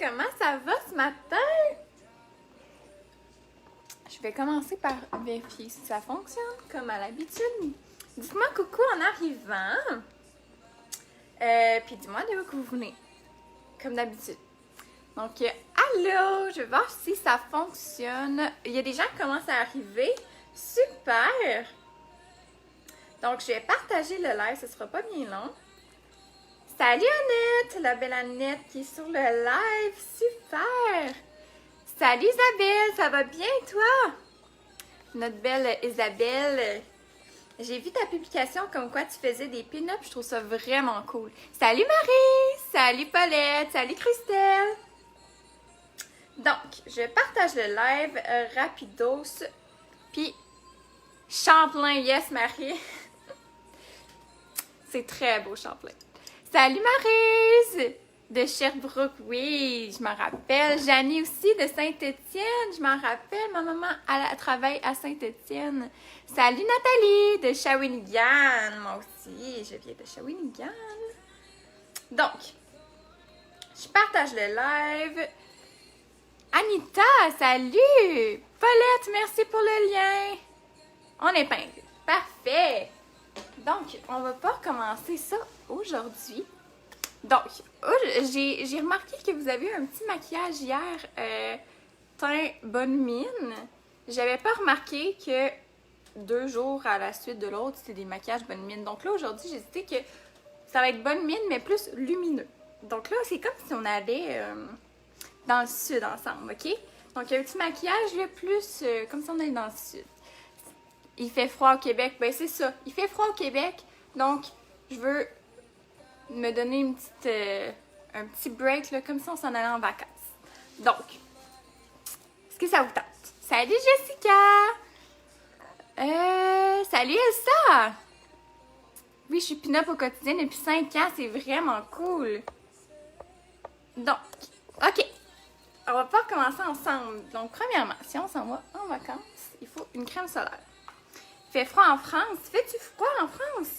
comment ça va ce matin? Je vais commencer par vérifier si ça fonctionne, comme à l'habitude. Dites-moi coucou en arrivant. Puis dis-moi de où que vous venez, comme d'habitude. Donc, allô, je vais voir si ça fonctionne. Il y a des gens qui commencent à arriver. Super! Donc, je vais partager le live, ce sera pas bien long. Salut Annette, la belle Annette qui est sur le live, super! Salut Isabelle, ça va bien toi? Notre belle Isabelle, j'ai vu ta publication comme quoi tu faisais des pin-ups, je trouve ça vraiment cool. Salut Marie, salut Paulette, salut Christelle. Donc, je partage le live rapidos, puis Champlain, yes Marie. C'est très beau Champlain. Salut Maryse de Sherbrooke, oui, je m'en rappelle. Janie aussi de Saint-Étienne, je m'en rappelle. Ma maman, elle travaille à Saint-Étienne. Salut Nathalie de Shawinigan, moi aussi, je viens de Shawinigan. Donc, je partage le live. Anita, salut! Paulette, merci pour le lien. On épingle. Parfait. Donc, on va pas commencer ça aujourd'hui. Donc, j'ai remarqué que vous avez eu un petit maquillage hier, teint bonne mine. J'avais pas remarqué que 2 jours à la suite de l'autre, c'était des maquillages bonne mine. Donc là, aujourd'hui, j'ai dit que ça va être bonne mine, mais plus lumineux. Donc là, c'est comme si on allait dans le sud ensemble, OK? Donc, il y a un petit maquillage, là, plus comme si on allait dans le sud. Il fait froid au Québec. Ben, c'est ça. Il fait froid au Québec. Donc, je veux me donner un petit break, là, comme si on s'en allait en vacances. Donc, est-ce que ça vous tente? Salut Jessica! Salut Elsa! Oui, je suis pin-up au quotidien depuis 5 ans. C'est vraiment cool. Donc, OK. On va pas commencer ensemble. Donc, premièrement, si on s'en va en vacances, il faut une crème solaire. Il fait froid en France. Fais-tu froid en France?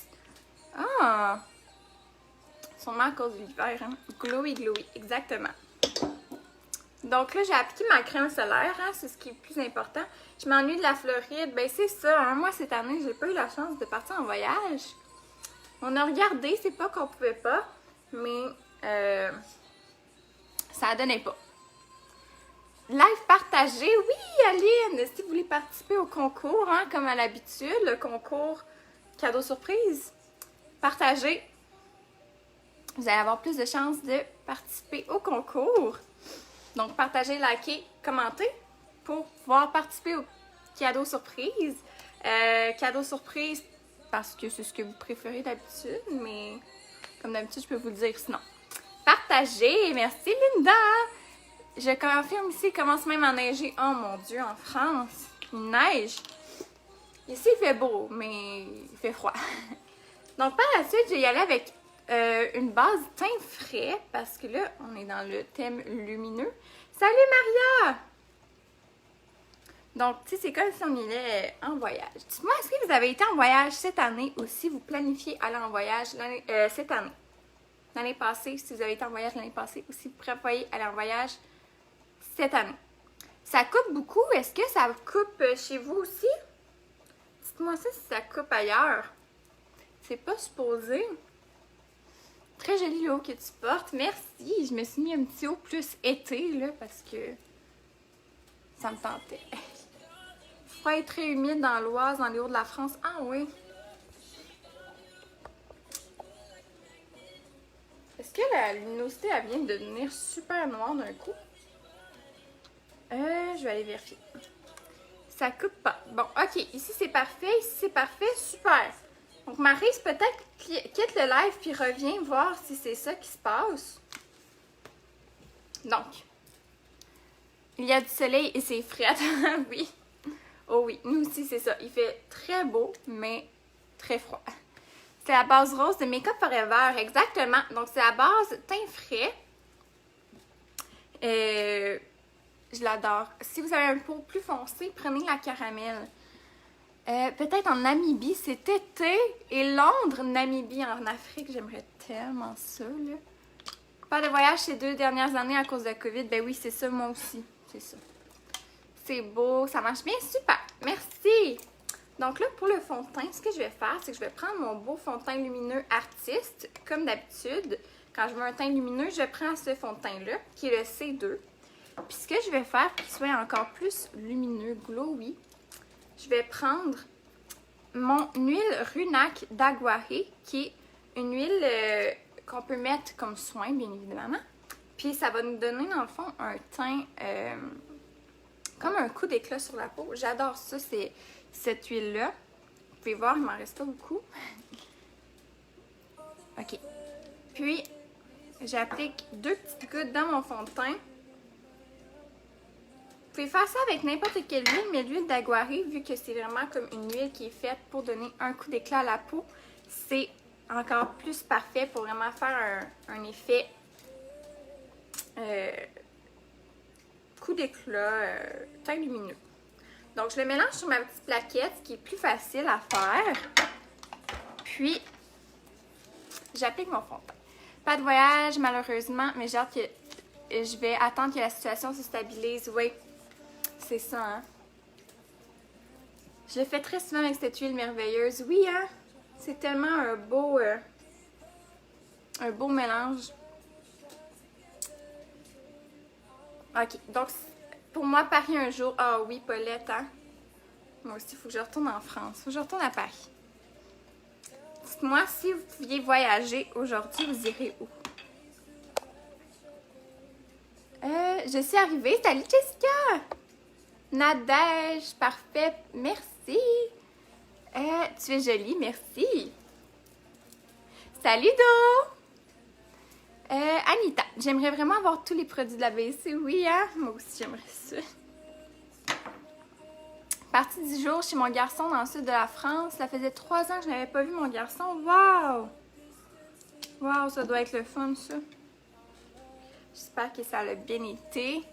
Ah! Sûrement à cause de l'hiver, hein? Glowy, glowy, exactement. Donc là, j'ai appliqué ma crème solaire, hein? C'est ce qui est le plus important. Je m'ennuie de la Floride. Ben, c'est ça, hein? Moi, cette année, j'ai pas eu la chance de partir en voyage. On a regardé, c'est pas qu'on pouvait pas, mais ça donnait pas. Live partagé, oui Aline, si vous voulez participer au concours, hein, comme à l'habitude, le concours cadeau surprise, partagez. Vous allez avoir plus de chances de participer au concours. Donc partagez, likez, commentez pour pouvoir participer au cadeau surprise. Cadeau surprise parce que c'est ce que vous préférez d'habitude, mais comme d'habitude, je peux vous le dire sinon. Partagez, merci Linda! Je confirme ici, il commence même à neiger. Oh mon Dieu, en France, il neige. Ici, il fait beau, mais il fait froid. Donc, par la suite, je vais y aller avec une base teint frais, parce que là, on est dans le thème lumineux. Salut Maria! Donc, tu sais, c'est comme si on y allait en voyage. Dites-moi, est-ce que vous avez été en voyage cette année ou si vous planifiez aller en voyage cette année? L'année passée, si vous avez été en voyage l'année passée ou si vous prévoyez aller en voyage cette année. Ça coupe beaucoup. Est-ce que ça coupe chez vous aussi? Dites-moi ça si ça coupe ailleurs. C'est pas supposé. Très joli le haut que tu portes. Merci. Je me suis mis un petit haut plus été, là, parce que ça me tentait. Froid et très humide dans l'Oise, dans les hauts de la France. Ah oui. Est-ce que la luminosité, elle vient de devenir super noire d'un coup? Je vais aller vérifier. Ça coupe pas. Bon, ok. Ici, c'est parfait. Ici, c'est parfait. Super. Donc, Maryse, peut-être quitte le live puis reviens voir si c'est ça qui se passe. Donc, il y a du soleil et c'est frais. Oui. Oh oui. Nous aussi, c'est ça. Il fait très beau, mais très froid. C'est la base rose de Make Up Forever. Exactement. Donc, c'est la base teint frais. Je l'adore. Si vous avez un peau plus foncé, prenez la caramel. Peut-être en Namibie, c'est été. Et Londres, Namibie, en Afrique, j'aimerais tellement ça, là. Pas de voyage ces 2 dernières années à cause de la COVID. Ben oui, c'est ça, moi aussi. C'est ça. C'est beau, ça marche bien, super. Merci. Donc là, pour le fond de teint, ce que je vais faire, c'est que je vais prendre mon beau fond de teint lumineux Artiste, comme d'habitude. Quand je veux un teint lumineux, je prends ce fond de teint-là, qui est le C2. Puis ce que je vais faire pour qu'il soit encore plus lumineux, glowy, je vais prendre mon huile Runac d'Aguaré, qui est une huile qu'on peut mettre comme soin, bien évidemment. Puis ça va nous donner, dans le fond, un teint comme un coup d'éclat sur la peau. J'adore ça, c'est cette huile-là. Vous pouvez voir, il m'en reste pas beaucoup. OK. Puis, j'applique 2 petites gouttes dans mon fond de teint. Vous pouvez faire ça avec n'importe quelle huile, mais l'huile d'Aguaré, vu que c'est vraiment comme une huile qui est faite pour donner un coup d'éclat à la peau, c'est encore plus parfait pour vraiment faire un effet coup d'éclat, teint lumineux. Donc, je le mélange sur ma petite plaquette, ce qui est plus facile à faire. Puis, j'applique mon fond de teint. Pas de voyage, malheureusement, mais j'ai hâte que je vais attendre que la situation se stabilise. Oui, c'est ça, hein. Je le fais très souvent avec cette huile merveilleuse. Oui, hein. C'est tellement un beau mélange. OK, donc pour moi, Paris un jour. Ah oui, Paulette, hein? Moi aussi, il faut que je retourne en France. Il faut que je retourne à Paris. Dites-moi, si vous pouviez voyager aujourd'hui, vous irez où? Je suis arrivée. Salut, Jessica! Nadège, parfait. Merci. Tu es jolie, merci. Salut, Do! Anita, j'aimerais vraiment avoir tous les produits de la BC. Oui, hein? Moi aussi, j'aimerais ça. Partie 10 jours chez mon garçon dans le sud de la France. Ça faisait 3 ans que je n'avais pas vu mon garçon. Waouh! Waouh, ça doit être le fun, ça. J'espère que ça a bien été.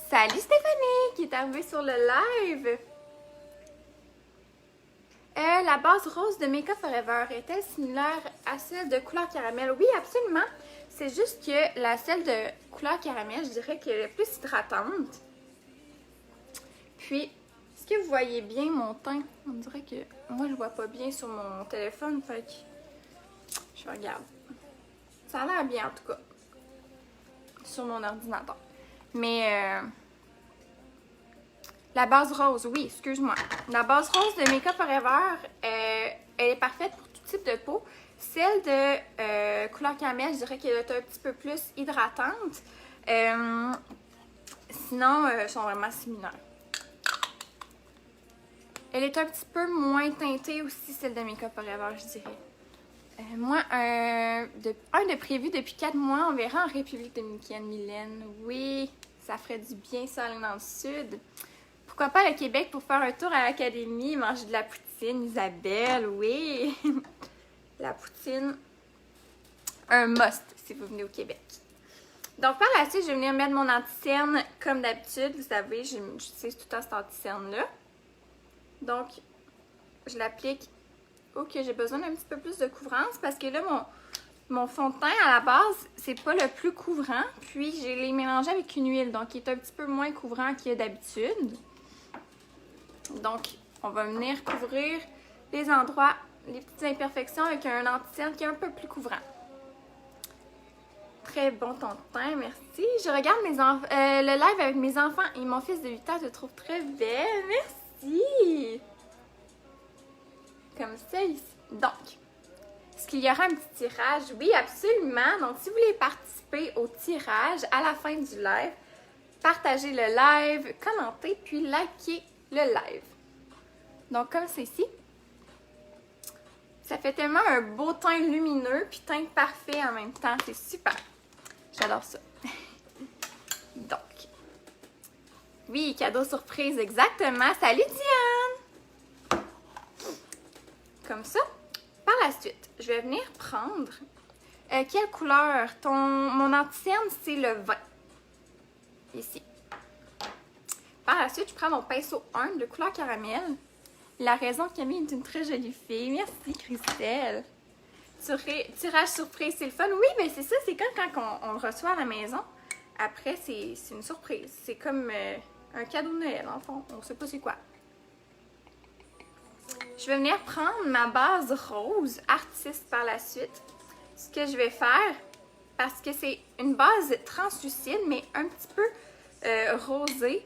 Salut Stéphanie qui est arrivée sur le live. La base rose de Make Up Forever est-elle similaire à celle de couleur caramel? Oui, absolument. C'est juste que la celle de couleur caramel, je dirais qu'elle est plus hydratante. Puis, est-ce que vous voyez bien mon teint? On dirait que moi, je vois pas bien sur mon téléphone, fait que je regarde. Ça a l'air bien, en tout cas, sur mon ordinateur. Mais, la base rose, oui, excuse-moi. La base rose de Make Up Forever, elle est parfaite pour tout type de peau. Celle de couleur caramel, je dirais qu'elle est un petit peu plus hydratante. Sinon, elles sont vraiment similaires. Elle est un petit peu moins teintée aussi, celle de Make Up Forever, je dirais. Moi, un de prévu depuis 4 mois, on verra en République dominicaine, Mylène. Oui, ça ferait du bien, ça, aller dans le sud. Pourquoi pas le Québec pour faire un tour à l'académie, manger de la poutine, Isabelle, oui. La poutine, un must si vous venez au Québec. Donc, par la suite, je vais venir mettre mon anti-cerne comme d'habitude. Vous savez, j'utilise tout le temps cet anti-cerne-là. Donc, je l'applique où que j'ai besoin d'un petit peu plus de couvrance parce que là, mon fond de teint à la base, c'est pas le plus couvrant. Puis, je l'ai mélangé avec une huile, donc il est un petit peu moins couvrant qu'il y a d'habitude. Donc, on va venir couvrir les endroits, les petites imperfections avec un anti-cerne qui est un peu plus couvrant. Très bon ton teint, merci. Je regarde le live avec mes enfants et mon fils de 8 ans, je le trouve très belle. Merci! Comme ça ici. Donc, est-ce qu'il y aura un petit tirage? Oui, absolument. Donc, si vous voulez participer au tirage à la fin du live, partagez le live, commentez, puis likez le live. Donc, comme c'est ici. Ça fait tellement un beau teint lumineux, puis teint parfait en même temps. C'est super. J'adore ça. Donc, oui, cadeau surprise, exactement. Salut Diane! Comme ça. Par la suite, je vais venir prendre... quelle couleur? Mon anti-cerne, c'est le vin. Ici. Par la suite, je prends mon pinceau 1 de couleur caramel. La raison, Camille est une très jolie fille. Merci, Christelle. Tirage surprise, c'est le fun. Oui, mais c'est ça, c'est quand on le reçoit à la maison. Après, c'est une surprise. C'est comme un cadeau de Noël, en fond. On sait pas c'est quoi. Je vais venir prendre ma base rose artiste par la suite. Ce que je vais faire, parce que c'est une base translucide, mais un petit peu rosée,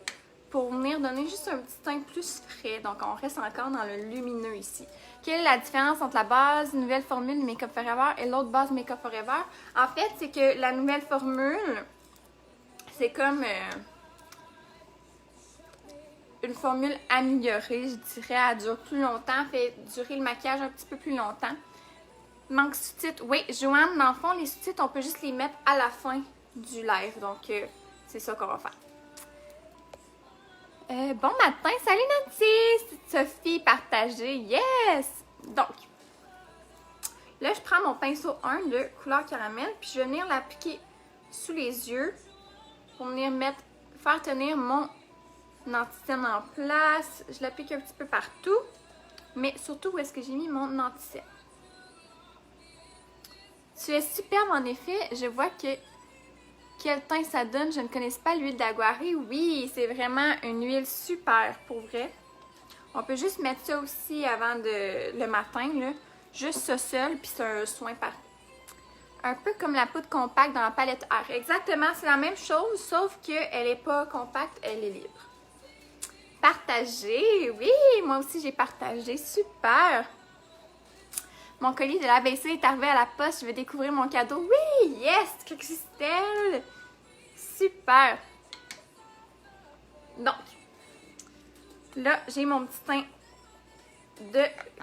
pour venir donner juste un petit teint plus frais. Donc, on reste encore dans le lumineux ici. Quelle est la différence entre la base nouvelle formule Make Up Forever et l'autre base Make Up Forever? En fait, c'est que la nouvelle formule, c'est comme une formule améliorée, je dirais. Elle dure plus longtemps, fait durer le maquillage un petit peu plus longtemps. Manque sous-titres. Oui, Joanne, dans le fond, les sous-titres, on peut juste les mettre à la fin du live. Donc, c'est ça qu'on va faire. Bon matin, salut Nancy! Sophie, partagée, yes! Donc, là, je prends mon pinceau 1 de couleur caramel, puis je vais venir l'appliquer sous les yeux pour venir faire tenir mon anti-cerne en place. Je l'applique un petit peu partout, mais surtout où est-ce que j'ai mis mon anti-cerne. Tu es superbe en effet, je vois que quel teint ça donne, je ne connaissais pas l'huile d'aguari. Oui, c'est vraiment une huile super pour vrai. On peut juste mettre ça aussi avant le matin, là. Juste ça seul, puis c'est un soin parfait. Un peu comme la poudre compacte dans la palette R. Exactement, c'est la même chose, sauf qu'elle n'est pas compacte, elle est libre. Partager, oui, moi aussi j'ai partagé, super. Mon colis de l'ABC est arrivé à la poste, je vais découvrir mon cadeau. Oui, yes, Christelle, super. Donc, là, j'ai mon petit teint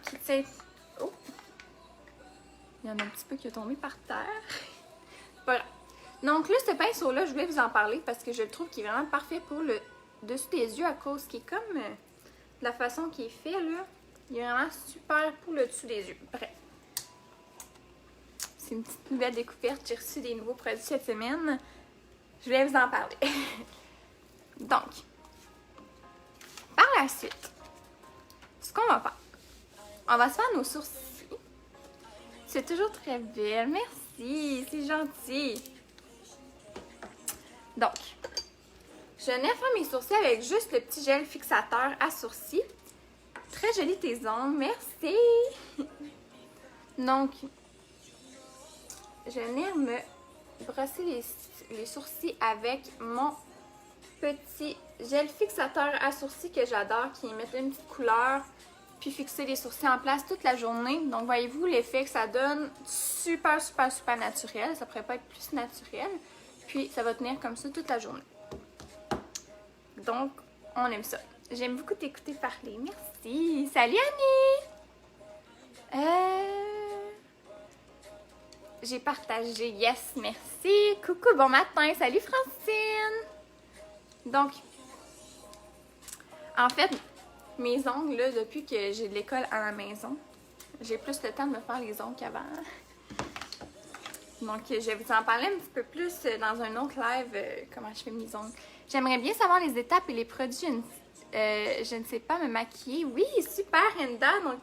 qui tient... Oh! Il y en a un petit peu qui est tombé par terre. Voilà. Donc là, ce pinceau-là, je voulais vous en parler parce que je le trouve qu'il est vraiment parfait pour le dessus des yeux à cause qu'il est comme la façon qu'il est fait, là. Il est vraiment super pour le dessus des yeux. Bref. C'est une petite nouvelle découverte. J'ai reçu des nouveaux produits cette semaine. Je voulais vous en parler. Donc, par la suite, ce qu'on va faire, on va se faire nos sourcils. C'est toujours très belle. Merci, c'est gentil. Donc, je venais faire mes sourcils avec juste le petit gel fixateur à sourcils. Très joli tes ongles, merci. Donc, je vais venir me brosser les sourcils avec mon petit gel fixateur à sourcils que j'adore, qui met une petite couleur, puis fixer les sourcils en place toute la journée. Donc, voyez-vous l'effet que ça donne, super, super, super naturel. Ça pourrait pas être plus naturel. Puis, ça va tenir comme ça toute la journée. Donc, on aime ça. J'aime beaucoup t'écouter parler. Merci. Salut, Annie! J'ai partagé. Yes, merci. Coucou, bon matin. Salut, Francine! Donc, en fait, mes ongles, là, depuis que j'ai de l'école à la maison, j'ai plus le temps de me faire les ongles qu'avant. Donc, je vais vous en parler un petit peu plus dans un autre live, comment je fais mes ongles. J'aimerais bien savoir les étapes et les produits. Je ne sais pas me maquiller. Oui, super, Enda. Donc,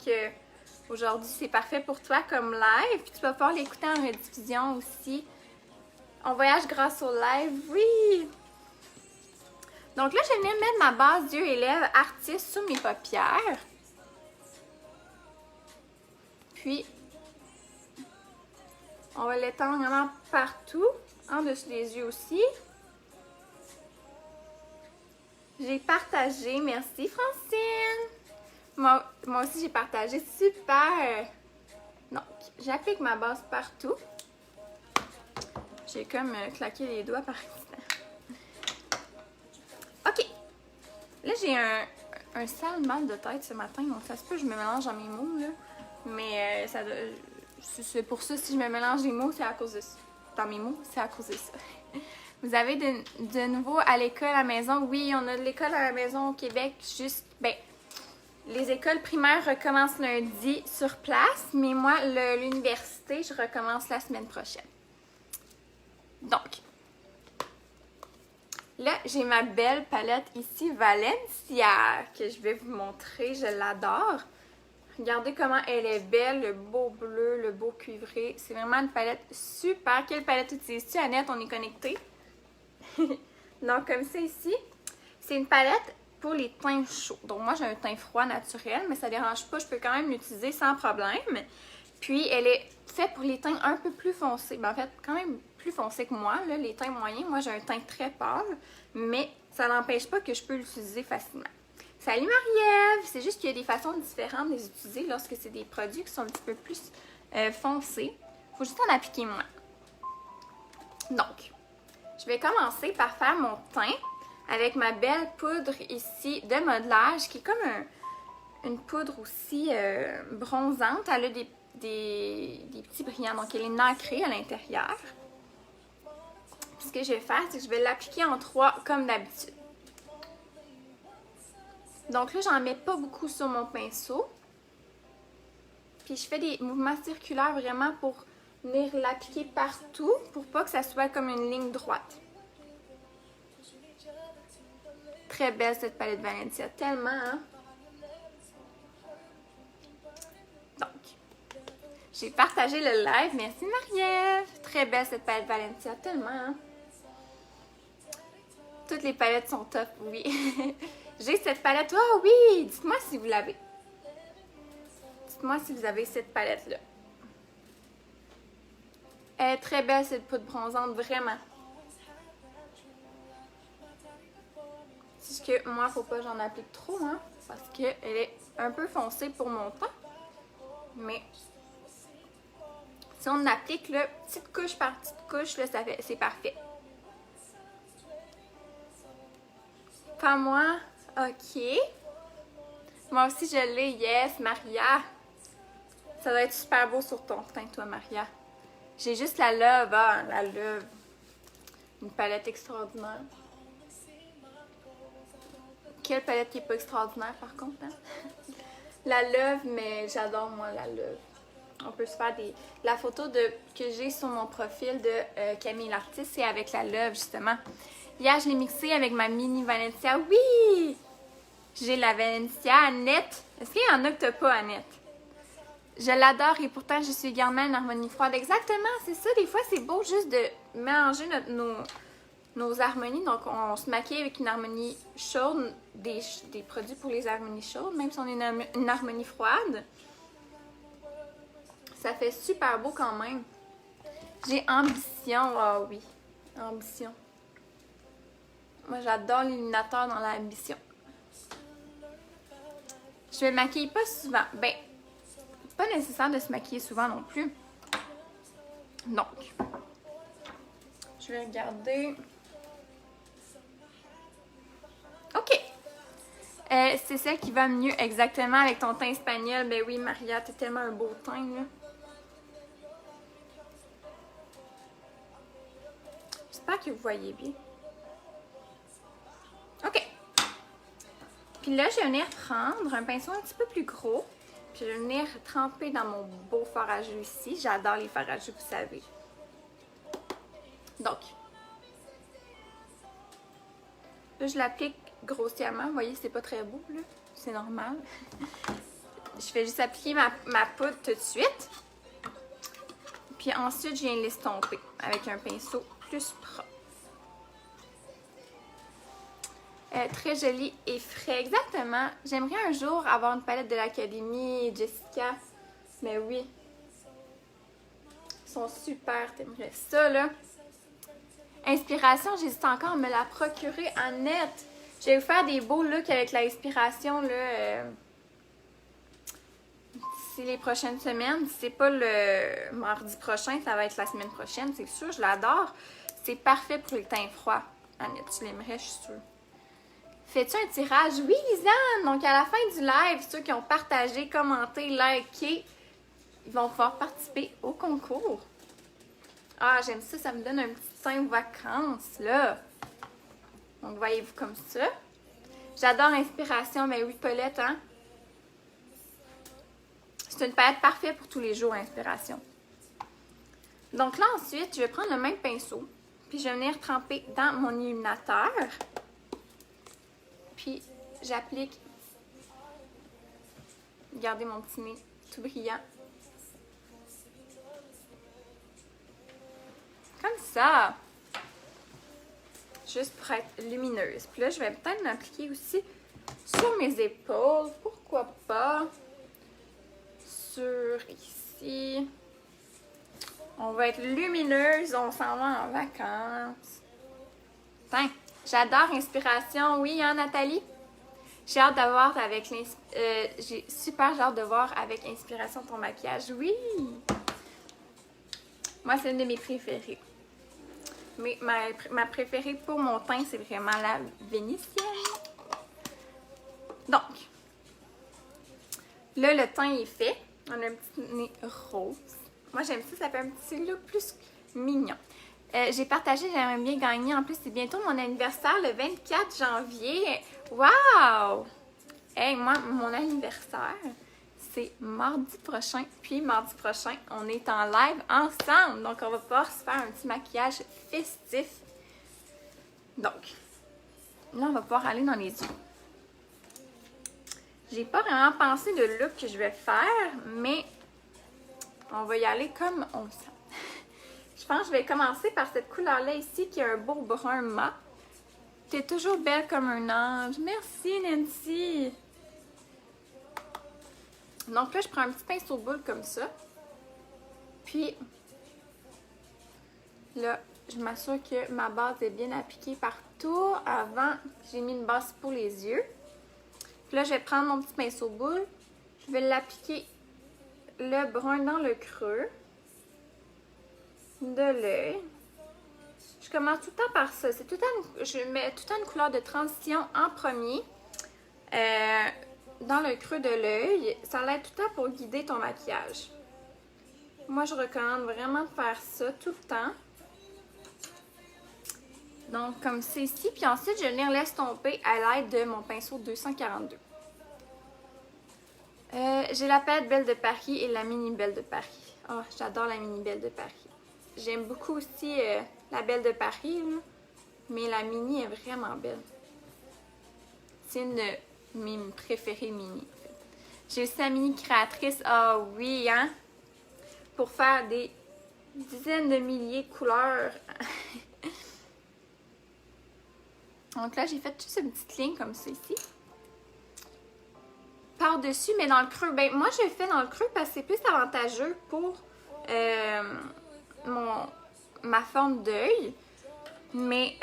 aujourd'hui, c'est parfait pour toi comme live. Puis, tu vas pouvoir l'écouter en rediffusion aussi. On voyage grâce au live. Oui! Donc là, je vais venir mettre ma base d'yeux et lèvres artiste sur mes paupières. Puis, on va l'étendre vraiment partout, en dessous des yeux aussi. J'ai partagé, merci Francine. Moi aussi, j'ai partagé, super. Donc, j'applique ma base partout. J'ai comme claqué les doigts par accident. OK. Là, j'ai un sale mal de tête ce matin, donc ça se peut que je me mélange dans mes mots, là. Mais c'est pour ça, si je me mélange les mots, c'est à cause de ça. Dans mes mots, c'est à cause de ça. Vous avez de nouveau à l'école à la maison? Oui, on a de l'école à la maison au Québec. Juste, les écoles primaires recommencent lundi sur place, mais moi, l'université, je recommence la semaine prochaine. Donc, là, j'ai ma belle palette ici, Valencia, que je vais vous montrer. Je l'adore. Regardez comment elle est belle, le beau bleu, le beau cuivré. C'est vraiment une palette super. Quelle palette utilises-tu, Annette? On est connectés. Donc, comme ça ici, c'est une palette pour les teints chauds. Donc, moi, j'ai un teint froid naturel, mais ça ne dérange pas. Je peux quand même l'utiliser sans problème. Puis, elle est faite pour les teints un peu plus foncés. Ben, en fait, quand même plus foncés que moi, là, les teints moyens. Moi, j'ai un teint très pâle, mais ça n'empêche pas que je peux l'utiliser facilement. Salut Marie-Ève! C'est juste qu'il y a des façons différentes de les utiliser lorsque c'est des produits qui sont un petit peu plus foncés. Il faut juste en appliquer moins. Donc, je vais commencer par faire mon teint avec ma belle poudre ici de modelage qui est comme une poudre aussi bronzante. Elle a des petits brillants, donc elle est nacrée à l'intérieur. Ce que je vais faire, c'est que je vais l'appliquer en 3 comme d'habitude. Donc là, j'en mets pas beaucoup sur mon pinceau. Puis je fais des mouvements circulaires vraiment pour venir l'appliquer partout pour pas que ça soit comme une ligne droite. Très belle cette palette Valencia, tellement, hein? Donc, j'ai partagé le live. Merci Marie-Ève. Très belle cette palette Valencia, tellement, hein? Toutes les palettes sont top, oui. J'ai cette palette. Oh oui! Dites-moi si vous l'avez. Dites-moi si vous avez cette palette-là. Elle est très belle, cette poudre bronzante, vraiment. C'est juste que moi, faut pas que j'en applique trop, hein, parce qu'elle est un peu foncée pour mon teint. Mais si on applique là, petite couche par petite couche, là, c'est parfait. Pas moi? OK. Moi aussi, je l'ai. Yes, Maria. Ça doit être super beau sur ton teint, toi, Maria. J'ai juste la Love. Ah, la Love. Une palette extraordinaire. Quelle palette qui n'est pas extraordinaire, par contre, hein? La Love, mais j'adore, moi, la Love. On peut se faire la photo que j'ai sur mon profil de Camille l'artiste, c'est avec la Love, justement. Hier, je l'ai mixée avec ma mini Valencia. Oui! J'ai la Valencia Annette. Est-ce qu'il y en a que t'as pas, Annette? Je l'adore et pourtant, je suis également une harmonie froide. Exactement, c'est ça. Des fois, c'est beau juste de mélanger nos harmonies. Donc, on se maquille avec une harmonie chaude, des produits pour les harmonies chaudes, même si on est une harmonie froide. Ça fait super beau quand même. J'ai ambition. Ah oui, ambition. Moi, j'adore l'illuminateur dans l'ambition. Je me maquille pas souvent. Ben, pas nécessaire de se maquiller souvent non plus. Donc, je vais regarder. OK. C'est celle qui va mieux exactement avec ton teint espagnol. Ben oui, Maria, t'as tellement un beau teint, là. J'espère que vous voyez bien. OK. Puis là, je vais venir prendre un pinceau un petit peu plus gros. Puis je vais venir tremper dans mon beau fard à jus ici. J'adore les fards à jus, vous savez. Donc, là, je l'applique grossièrement. Vous voyez, c'est pas très beau, là. C'est normal. Je vais juste appliquer ma poudre tout de suite. Puis ensuite, je viens l'estomper avec un pinceau plus propre. Très joli et frais, exactement. J'aimerais un jour avoir une palette de l'Académie, Jessica. Mais oui. Ils sont super, t'aimerais ça, là. Inspiration, j'hésite encore à me la procurer en net. Je vais vous faire des beaux looks avec l'inspiration, là, d'ici les prochaines semaines. Si c'est pas le mardi prochain, ça va être la semaine prochaine, c'est sûr, je l'adore. C'est parfait pour les teints froids. Annette, tu l'aimerais, je suis sûre. Fais-tu un tirage? Oui, Lisanne! Donc, à la fin du live, ceux qui ont partagé, commenté, liké, ils vont pouvoir participer au concours. Ah, j'aime ça, ça me donne un petit teint vacances, là. Donc, voyez-vous comme ça. J'adore Inspiration, mais oui, Paulette, hein? C'est une palette parfaite pour tous les jours, Inspiration. Donc là, ensuite, je vais prendre le même pinceau, puis je vais venir tremper dans mon illuminateur. Puis, j'applique garder mon petit nez tout brillant. Comme ça. Juste pour être lumineuse. Puis là, je vais peut-être m'appliquer aussi sur mes épaules. Pourquoi pas? Sur ici. On va être lumineuse. On s'en va en vacances. Tiens, j'adore Inspiration. Oui, hein, Nathalie? J'ai hâte d'avoir avec j'ai super hâte de voir avec Inspiration ton maquillage. Oui! Moi, c'est une de mes préférées. Mais ma préférée pour mon teint, c'est vraiment la vénitienne. Donc, là, le teint est fait. On a un petit nez rose. Moi, j'aime ça. Ça fait un petit look plus mignon. J'ai partagé, j'aimerais bien gagner. En plus, c'est bientôt mon anniversaire, le 24 janvier. Wow! Hey, moi, mon anniversaire, c'est mardi prochain. Puis, mardi prochain, on est en live ensemble. Donc, on va pouvoir se faire un petit maquillage festif. Donc, là, on va pouvoir aller dans les yeux. J'ai pas vraiment pensé de look que je vais faire, mais on va y aller comme on le sent. Je pense que je vais commencer par cette couleur-là ici, qui est un beau brun mat. T'es toujours belle comme un ange. Merci, Nancy! Donc là, je prends un petit pinceau boule comme ça. Puis, là, je m'assure que ma base est bien appliquée partout. Avant, j'ai mis une base pour les yeux. Puis là, je vais prendre mon petit pinceau boule. Je vais l'appliquer le brun dans le creux de l'œil. Je commence tout le temps par ça. Je mets tout le temps une couleur de transition en premier. Dans le creux de l'œil. Ça l'aide tout le temps pour guider ton maquillage. Moi, je recommande vraiment de faire ça tout le temps. Donc, comme c'est ici. Puis ensuite, je les laisse tomber à l'aide de mon pinceau 242. J'ai la palette Belle de Paris et la mini Belle de Paris. Oh, j'adore la mini Belle de Paris. J'aime beaucoup aussi la Belle de Paris, là, mais la mini est vraiment belle. C'est une de mes préférées mini. En fait. J'ai aussi la mini créatrice. Ah oui, hein? Pour faire des dizaines de milliers de couleurs. Donc là, j'ai fait juste une petite ligne comme ça ici. Par-dessus, mais dans le creux. Ben, moi, je le fais dans le creux parce que c'est plus avantageux pour ma forme d'œil. Mais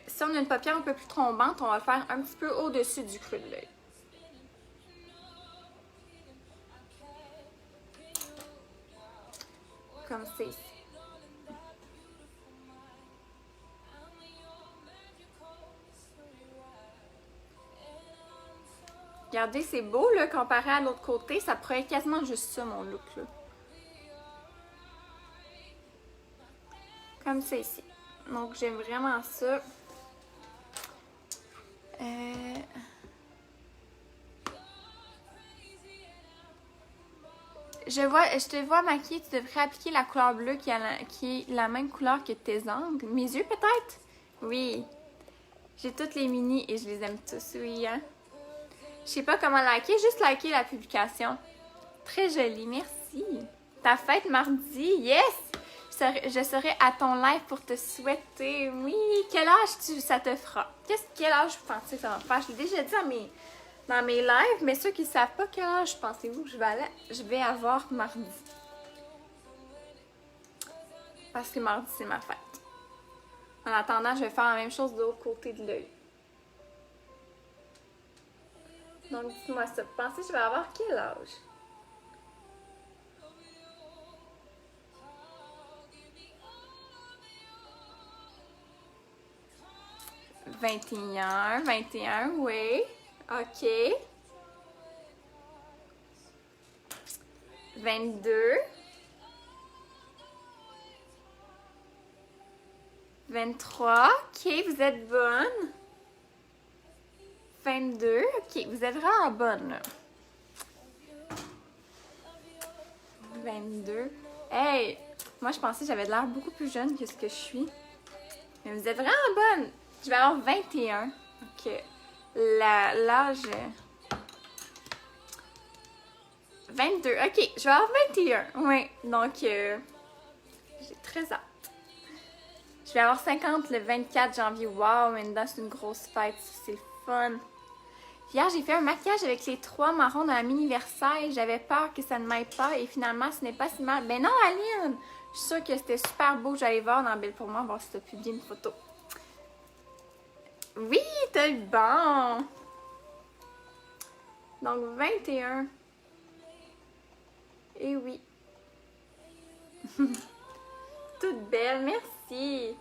si on a une paupière un peu plus tombante, on va le faire un petit peu au-dessus du creux de l'œil. Comme c'est ici. Regardez, c'est beau, là, comparé à l'autre côté. Ça pourrait être quasiment juste ça, mon look, là. Comme c'est ici. Donc, j'aime vraiment ça. Je te vois maquillée, tu devrais appliquer la couleur bleue qui est la même couleur que tes ongles. Mes yeux, peut-être? Oui. J'ai toutes les mini et je les aime tous, oui, hein? Je sais pas comment liker, juste liker la publication. Très jolie, merci. Ta fête mardi, yes! Je serai à ton live pour te souhaiter. Oui, quel âge ça te fera? Quel âge vous pensez que ça va me faire? Je l'ai déjà dit dans mes lives, mais ceux qui ne savent pas quel âge pensez-vous que je vais avoir mardi. Parce que mardi, c'est ma fête. En attendant, je vais faire la même chose de l'autre côté de l'œil. Donc, dites-moi ça. Vous pensez que je vais avoir quel âge? « 21, oui. OK. 22. 23. OK, vous êtes bonne. 22. OK, vous êtes vraiment bonne, là. 22. Hey! Moi, je pensais que j'avais l'air beaucoup plus jeune que ce que je suis. Mais vous êtes vraiment bonne. Je vais avoir 21. OK. L'âge... 22. Ok, je vais avoir 21. Oui, donc j'ai très hâte. Je vais avoir 50 le 24 janvier. Wow, maintenant c'est une grosse fête. C'est le fun. Hier, j'ai fait un maquillage avec les 3 marrons dans la mini Versailles. J'avais peur que ça ne m'aille pas et finalement, ce n'est pas si mal. Ben non, Aline! Je suis sûre que c'était super beau. J'allais voir dans Belle pour moi, voir si tu as publié une photo. Oui, t'as eu bon! Donc, 21. Et oui. Toute belle, merci.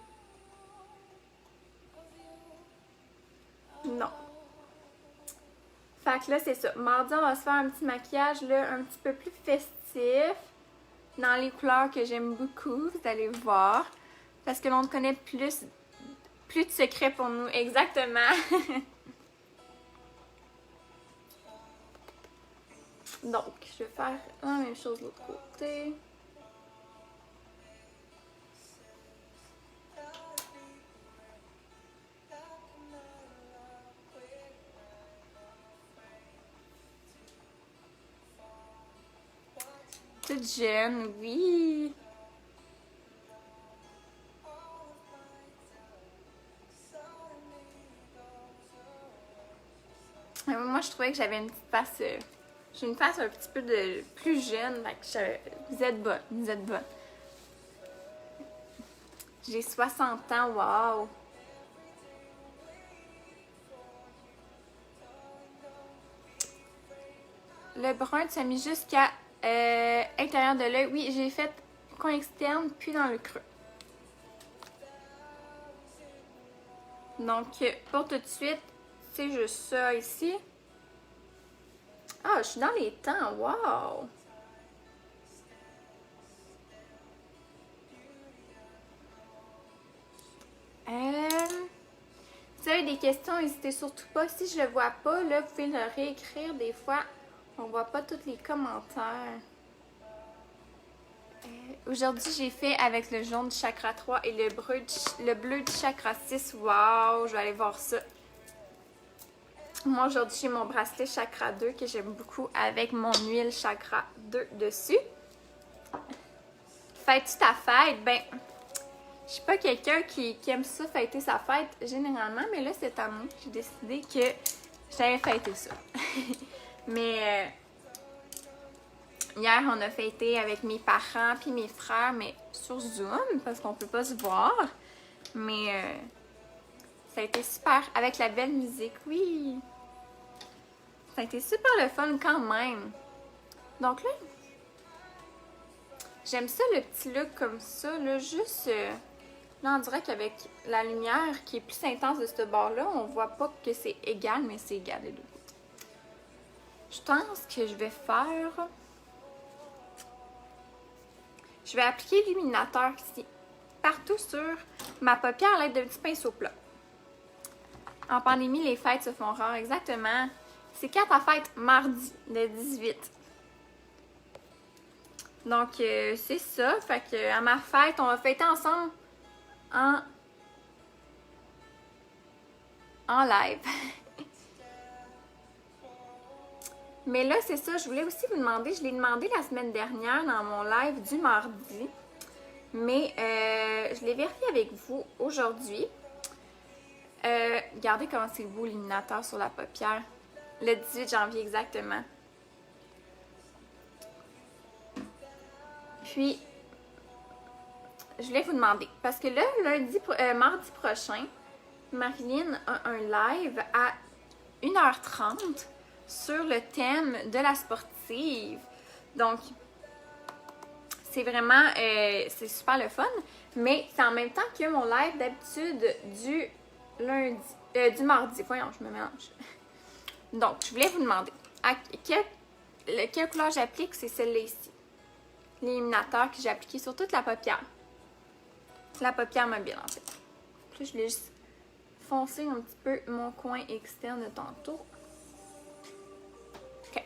Non. Fait que là, c'est ça. Mardi, on va se faire un petit maquillage, là, un petit peu plus festif. Dans les couleurs que j'aime beaucoup, vous allez voir. Parce que l'on connaît plus de secrets pour nous. Exactement. Donc, je vais faire la même chose de l'autre côté. Toute jeune, oui. Moi, je trouvais que j'avais une petite face... j'ai une face un petit peu de plus jeune. Vous êtes bonne, vous êtes bonne. J'ai 60 ans, wow! Le brun, tu as mis jusqu'à intérieur de l'œil. Oui, j'ai fait coin externe, puis dans le creux. Donc, pour tout de suite, c'est juste ça ici. Ah, je suis dans les temps, wow! Si vous avez des questions, n'hésitez surtout pas. Si je le vois pas, là, vous pouvez le réécrire. Des fois, on voit pas tous les commentaires. Aujourd'hui, j'ai fait avec le jaune du chakra 3 et le bleu du chakra 6. Wow! Je vais aller voir ça. Moi, aujourd'hui, j'ai mon bracelet chakra 2 que j'aime beaucoup avec mon huile chakra 2 dessus. Fêtes-tu ta fête? Ben, je suis pas quelqu'un qui aime ça fêter sa fête généralement, mais là, cette année, j'ai décidé que j'allais fêter ça. Mais hier, on a fêté avec mes parents puis mes frères, mais sur Zoom, parce qu'on peut pas se voir. Mais ça a été super, avec la belle musique, oui! Ça a été super le fun quand même. Donc là, j'aime ça le petit look comme ça, là, juste... là, on dirait qu'avec la lumière qui est plus intense de ce bord-là, on voit pas que c'est égal, mais c'est égal les deux. Je pense que je vais faire... Je vais appliquer l'illuminateur ici, partout sur ma paupière à l'aide d'un petit pinceau plat. En pandémie, les fêtes se font rares, exactement. C'est quand ta fête? Mardi, le 18. Donc, c'est ça. Fait que à ma fête, on va fêter ensemble en live. Mais là, c'est ça. Je voulais aussi vous demander, je l'ai demandé la semaine dernière dans mon live du mardi. Mais je l'ai vérifié avec vous aujourd'hui. Regardez comment c'est beau l'illuminateur sur la paupière. Le 18 janvier exactement. Puis, je voulais vous demander, parce que là, mardi prochain, Marilyn a un live à 1h30 sur le thème de la sportive. Donc, c'est vraiment, c'est super le fun, mais c'est en même temps que mon live d'habitude du mardi. Voyons, je me mélange. Donc, je voulais vous demander, quelle couleur j'applique? C'est celle-là ici. L'illuminateur que j'ai appliqué sur toute la paupière. La paupière mobile, en fait. Puis je voulais juste foncer un petit peu mon coin externe de tantôt. OK.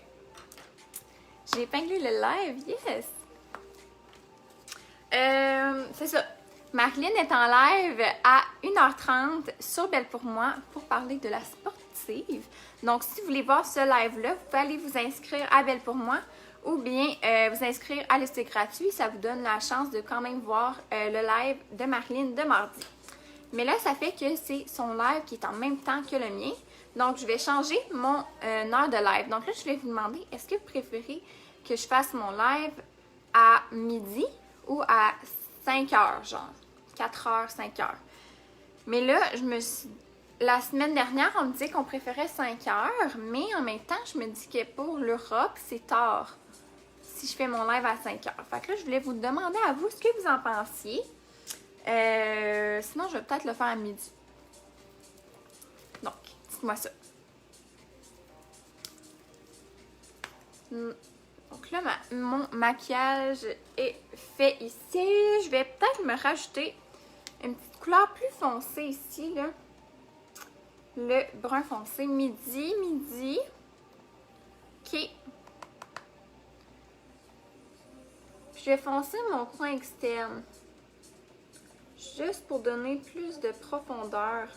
J'ai épinglé le live, yes! C'est ça. Marilyn est en live à 1h30 sur Belle pour moi pour parler de la sportive. Donc, si vous voulez voir ce live-là, vous pouvez aller vous inscrire à Belle pour moi ou bien vous inscrire à l'essai gratuit. Ça vous donne la chance de quand même voir le live de Marilyn de mardi. Mais là, ça fait que c'est son live qui est en même temps que le mien. Donc, je vais changer mon heure de live. Donc là, je vais vous demander, est-ce que vous préférez que je fasse mon live à midi ou à 5 heures, genre 4 heures, 5 heures? Mais là, la semaine dernière, on me disait qu'on préférait 5 heures, mais en même temps, je me dis que pour l'Europe, c'est tard si je fais mon live à 5 heures. Fait que là, je voulais vous demander à vous ce que vous en pensiez. Sinon, je vais peut-être le faire à midi. Donc, dites-moi ça. Donc là, mon maquillage est fait ici. Je vais peut-être me rajouter une petite couleur plus foncée ici, là. Le brun foncé. Midi. OK. Puis je vais foncer mon coin externe. Juste pour donner plus de profondeur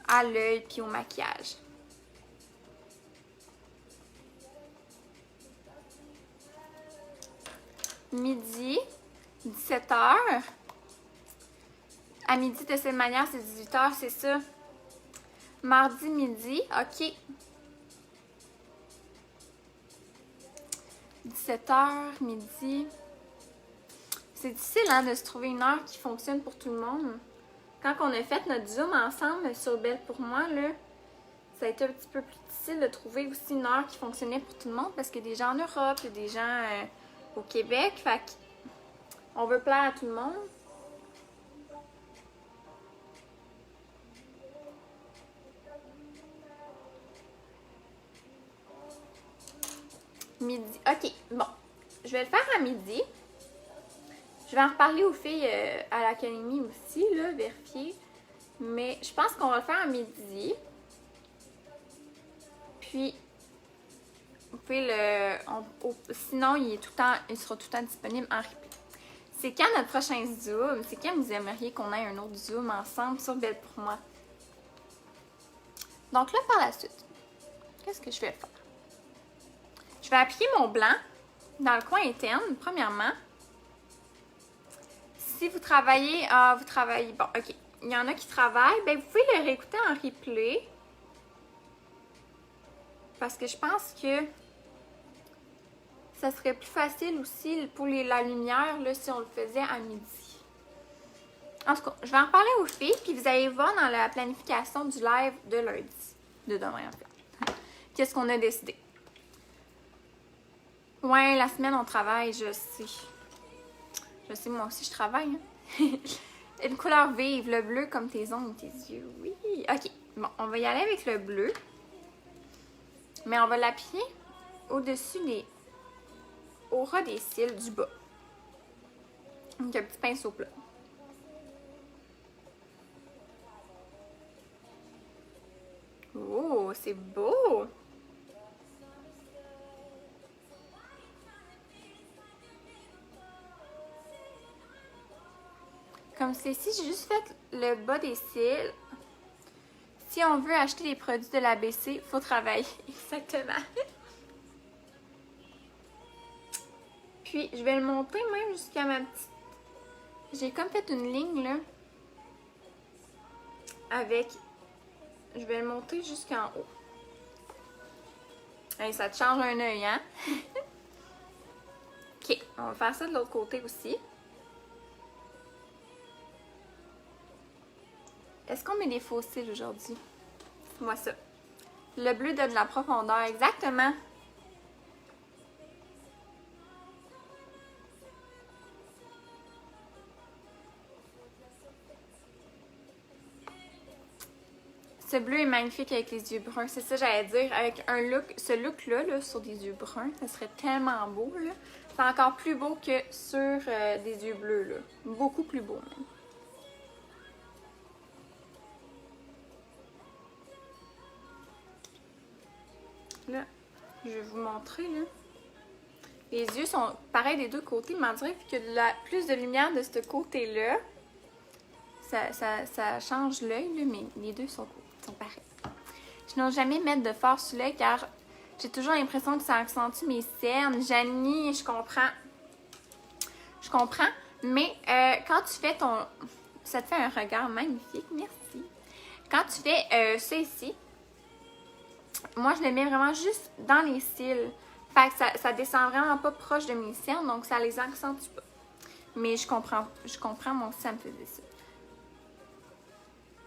à l'œil puis au maquillage. Midi, 17h. À midi, de cette manière, c'est 18h, c'est ça. Mardi, midi, OK. 17h, midi. C'est difficile hein, de se trouver une heure qui fonctionne pour tout le monde. Quand on a fait notre Zoom ensemble sur Belle pour moi, là, ça a été un petit peu plus difficile de trouver aussi une heure qui fonctionnait pour tout le monde parce qu'il y a des gens en Europe, il y a des gens au Québec. Fait qu'on veut plaire à tout le monde. Midi. OK, bon. Je vais le faire à midi. Je vais en reparler aux filles à l'académie aussi, là, vérifier. Mais je pense qu'on va le faire à midi. Puis, vous pouvez sinon, il sera tout le temps disponible en replay. C'est quand notre prochain Zoom? C'est quand vous aimeriez qu'on ait un autre Zoom ensemble sur Belle pour moi? Donc là, par la suite, qu'est-ce que je vais faire? Je vais appliquer mon blanc dans le coin interne, premièrement. Si vous travaillez... vous travaillez... Bon, OK. Il y en a qui travaillent. Ben, vous pouvez le réécouter en replay. Parce que je pense que ça serait plus facile aussi pour la lumière là, si on le faisait à midi. En tout cas, je vais en parler aux filles, puis vous allez voir dans la planification du live de lundi. De demain, en fait. Qu'est-ce qu'on a décidé? Ouais, la semaine, on travaille, je sais. Je sais, moi aussi, je travaille. Hein? Une couleur vive, le bleu comme tes ongles, tes yeux. Oui. OK. Bon, on va y aller avec le bleu. Mais on va l'appuyer au-dessus au ras des cils du bas. Donc, un petit pinceau plat. Oh, c'est beau! Comme ceci, j'ai juste fait le bas des cils. Si on veut acheter les produits de l'ABC, il faut travailler. Exactement. Puis, je vais le monter même jusqu'à ma petite... J'ai comme fait une ligne, là. Avec... Je vais le monter jusqu'en haut. Hey, ça te change un œil, hein? OK, on va faire ça de l'autre côté aussi. Est-ce qu'on met des faux cils aujourd'hui? Dis-moi ça. Le bleu donne de la profondeur, exactement. Ce bleu est magnifique avec les yeux bruns. C'est ça j'allais dire. Avec un look, ce look-là là, sur des yeux bruns, ça serait tellement beau. C'est encore plus beau que sur des yeux bleus. Là. Beaucoup plus beau même. Là, je vais vous montrer. Là. Les yeux sont pareils des deux côtés, mais on dirait que plus de lumière de ce côté-là, ça change l'œil, mais les deux sont pareils. Je n'ose jamais mettre de fard sur l'œil car J'ai toujours l'impression que ça accentue mes cernes. Janie, je comprends. Je comprends. Mais quand tu fais ton... Ça te fait un regard magnifique. Merci. Quand tu fais ça ici, moi, je le mets vraiment juste dans les cils. Fait que ça descend vraiment pas proche de mes cernes, donc ça les accentue pas. Mais je comprends, moi aussi, ça me faisait ça.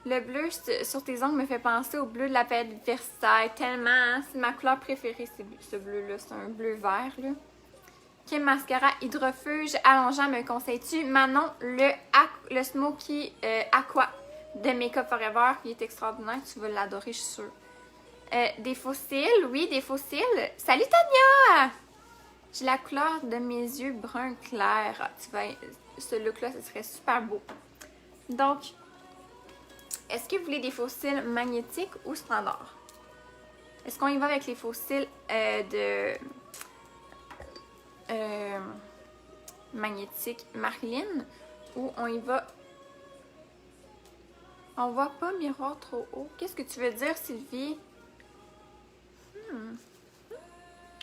Le bleu sur tes ongles me fait penser au bleu de la palette Versailles, tellement, hein? C'est ma couleur préférée, ce bleu-là. C'est un bleu vert, là. Quel mascara hydrofuge allongeant me conseilles-tu? Manon, le Smoky Aqua de Makeup Forever, qui est extraordinaire. Tu vas l'adorer, je suis sûre. Des fossiles, oui, des fossiles. Salut Tania! J'ai la couleur de mes yeux brun clair. Ah, tu vois, ce look-là, ce serait super beau. Donc, est-ce que vous voulez des fossiles magnétiques ou standards? Est-ce qu'on y va avec les fossiles magnétiques Marilyn ou on y va... On voit pas miroir trop haut. Qu'est-ce que tu veux dire, Sylvie?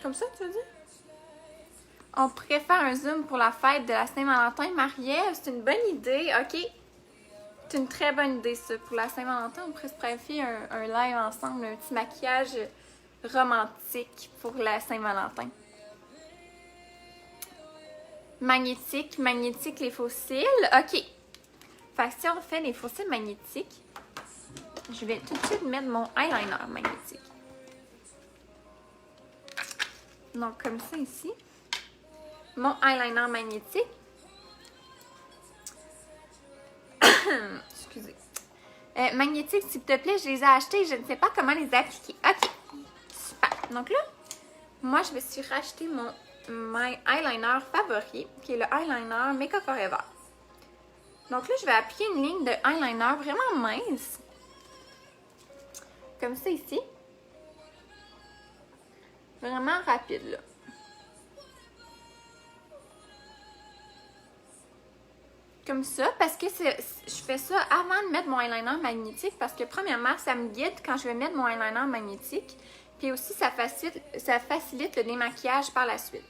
Comme ça, tu veux dire? On pourrait faire un zoom pour la fête de la Saint-Valentin. Marie-Ève, c'est une bonne idée. OK. C'est une très bonne idée, ça. Pour la Saint-Valentin, on pourrait se préférer un live ensemble, un petit maquillage romantique pour la Saint-Valentin. Magnétique, les fossiles. OK. Fait que si on fait les fossiles magnétiques, je vais tout de suite mettre mon eyeliner magnétique. Donc, comme ça ici. Mon eyeliner magnétique. Excusez. Magnétique, s'il te plaît, je les ai achetés. Je ne sais pas comment les appliquer. OK. Super. Donc là, moi, je me suis racheté mon eyeliner favori, qui est le eyeliner Makeup Forever. Donc là, je vais appliquer une ligne de eyeliner vraiment mince. Comme ça ici. Vraiment rapide, là. Comme ça, parce que je fais ça avant de mettre mon eyeliner magnétique, parce que premièrement, ça me guide quand je vais mettre mon eyeliner magnétique. Puis aussi, ça facilite le démaquillage par la suite.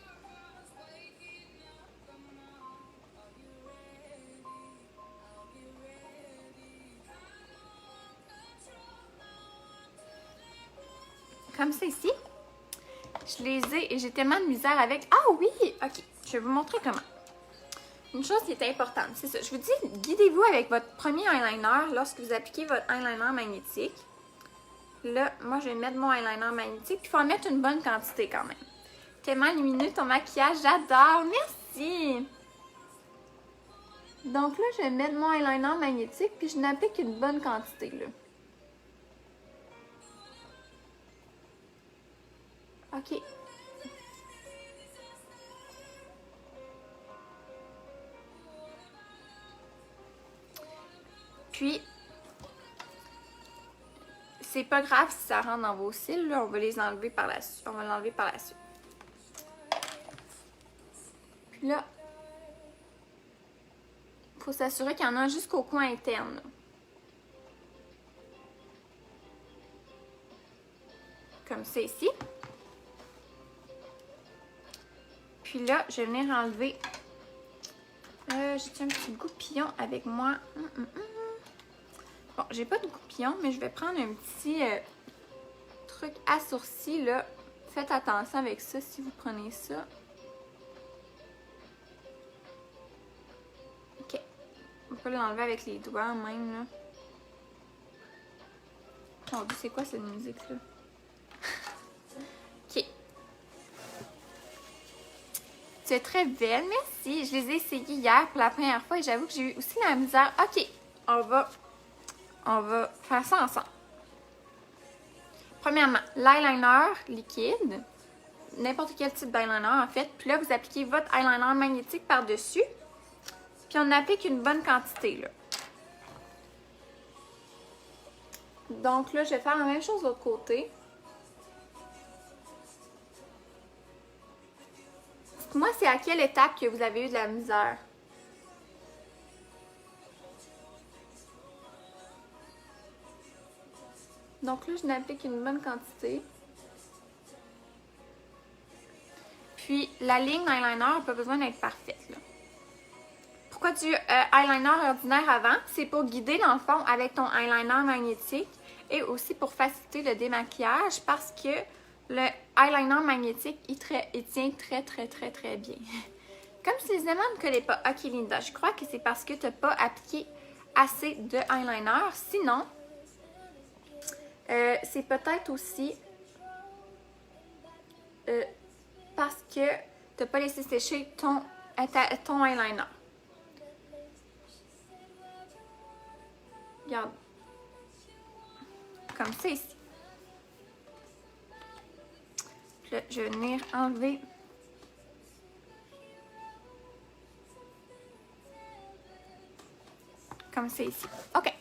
Comme ça ici. Je les ai et j'ai tellement de misère avec. Ah oui! OK, je vais vous montrer comment. Une chose qui est importante, c'est ça. Je vous dis, guidez-vous avec votre premier eyeliner lorsque vous appliquez votre eyeliner magnétique. Là, moi, je vais mettre mon eyeliner magnétique. Puis, il faut en mettre une bonne quantité quand même. Tellement lumineux ton maquillage, j'adore! Merci! Donc là, je vais mettre mon eyeliner magnétique, puis je n'applique une bonne quantité, là. OK. Puis, c'est pas grave si ça rentre dans vos cils, là, on va les enlever par la suite. On va l'enlever par la suite. Puis là, il faut s'assurer qu'il y en a jusqu'au coin interne, là. Comme ça ici. Puis là, je vais venir enlever... j'ai un petit goupillon avec moi. Bon, j'ai pas de goupillon, mais je vais prendre un petit truc à sourcils, là. Faites attention avec ça si vous prenez ça. OK. On peut l'enlever avec les doigts même, là. Mon Dieu, c'est quoi cette musique-là? OK. Tu es très belle, merci. Je les ai essayés hier pour la première fois et j'avoue que j'ai eu aussi la misère. OK, on va faire ça ensemble. Premièrement, l'eyeliner liquide. N'importe quel type d'eyeliner en fait. Puis là, vous appliquez votre eyeliner magnétique par-dessus. Puis on applique une bonne quantité, là. Donc là, je vais faire la même chose de l'autre côté. Dites-moi, c'est à quelle étape que vous avez eu de la misère? Donc là, je n'applique une bonne quantité. Puis, la ligne eyeliner n'a pas besoin d'être parfaite, là. Pourquoi du eyeliner ordinaire avant? C'est pour guider, dans le fond, avec ton eyeliner magnétique et aussi pour faciliter le démaquillage parce que le eyeliner magnétique, il tient très bien. Comme si les aimants ne collaient pas. Ok, Linda, je crois que c'est parce que tu n'as pas appliqué assez de eyeliner. Sinon, c'est peut-être aussi parce que tu n'as pas laissé sécher ton eyeliner. Regarde. Comme ça ici. Là, je vais venir enlever. Comme ça ici. OK.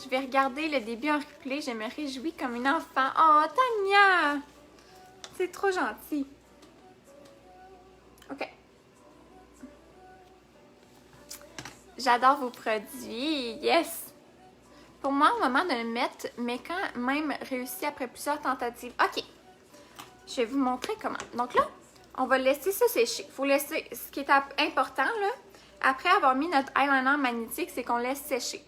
Je vais regarder le début en replay. Je me réjouis comme une enfant. Oh, Tania! C'est trop gentil. OK. J'adore vos produits. Yes! Pour moi, au moment de le mettre, mais quand même réussi après plusieurs tentatives. OK. Je vais vous montrer comment. Donc là, on va laisser ça sécher. Il faut laisser, ce qui est important, là, après avoir mis notre eyeliner magnétique, c'est qu'on laisse sécher.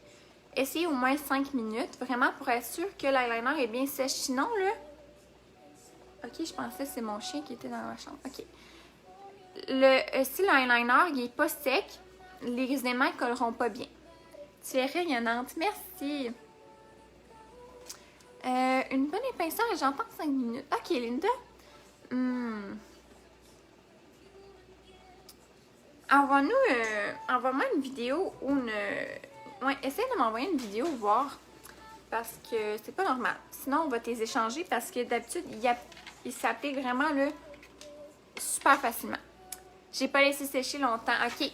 Essayez au moins 5 minutes, vraiment pour être sûr que l'eyeliner est bien sèche. Sinon, là... OK, je pensais que c'est mon chien qui était dans la chambre. OK. Si l'eyeliner n'est pas sec, les aimants ne colleront pas bien. Tu es rayonnante. Merci. Une bonne épaisseur, j'entends 5 minutes. OK, Linda. Envoie-moi une vidéo ou une... Ouais, essaye de m'envoyer une vidéo, voir. Parce que c'est pas normal. Sinon, on va les échanger parce que d'habitude, il s'applique vraiment là, super facilement. J'ai pas laissé sécher longtemps. OK.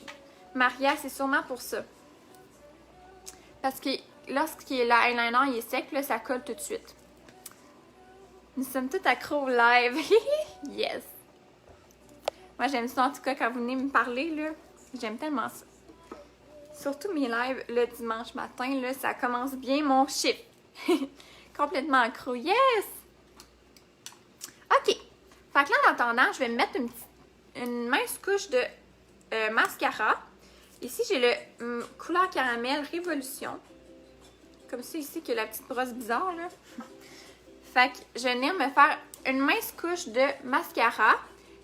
Maria, c'est sûrement pour ça. Parce que l'eyeliner il est sec, là, ça colle tout de suite. Nous sommes tous accros au live. Yes! Moi, j'aime ça, en tout cas, quand vous venez me parler, là. J'aime tellement ça. Surtout mes lives le dimanche matin, là, ça commence bien mon chiffre. Complètement accro. Yes! OK. Fait que là, en attendant, je vais me mettre une mince couche de mascara. Ici, j'ai le couleur caramel Révolution. Comme ça, ici, que la petite brosse bizarre, là. Fait que je vais venir me faire une mince couche de mascara.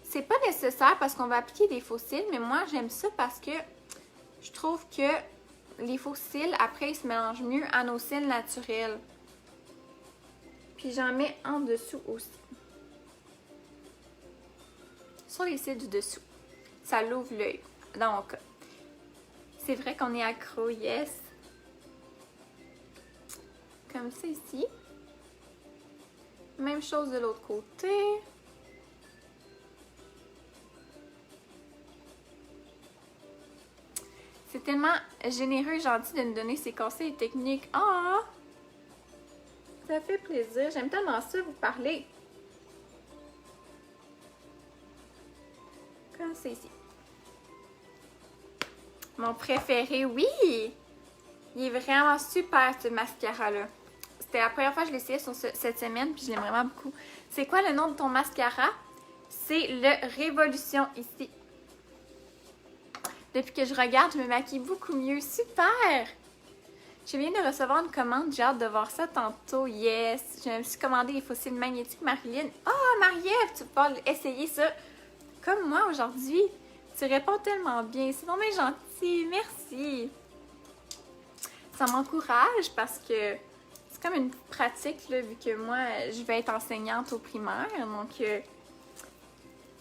C'est pas nécessaire parce qu'on va appliquer des faux cils, mais moi, j'aime ça parce que je trouve que les faux cils, après, ils se mélangent mieux à nos cils naturels. Puis j'en mets en dessous aussi. Sur les cils du dessous. Ça l'ouvre l'œil, dans mon cas. C'est vrai qu'on est accro, yes. Comme ça ici. Même chose de l'autre côté. C'est tellement généreux et gentil de nous donner ces conseils et techniques. Ah! Ça fait plaisir. J'aime tellement ça vous parler. Comme c'est ici. Mon préféré, oui! Il est vraiment super, ce mascara-là. C'était la première fois que je l'ai essayé sur cette semaine, puis je l'aime vraiment beaucoup. C'est quoi le nom de ton mascara? C'est le Révolution, ici. Depuis que je regarde, je me maquille beaucoup mieux. Super! Je viens de recevoir une commande. J'ai hâte de voir ça tantôt. Yes! Je me suis commandé les fossiles magnétiques Marilyn. Oh, Marie-Ève, tu peux essayer ça comme moi aujourd'hui. Tu réponds tellement bien. C'est vraiment gentil. Merci. Ça m'encourage parce que c'est comme une pratique, là, vu que moi, je vais être enseignante au primaire. Donc,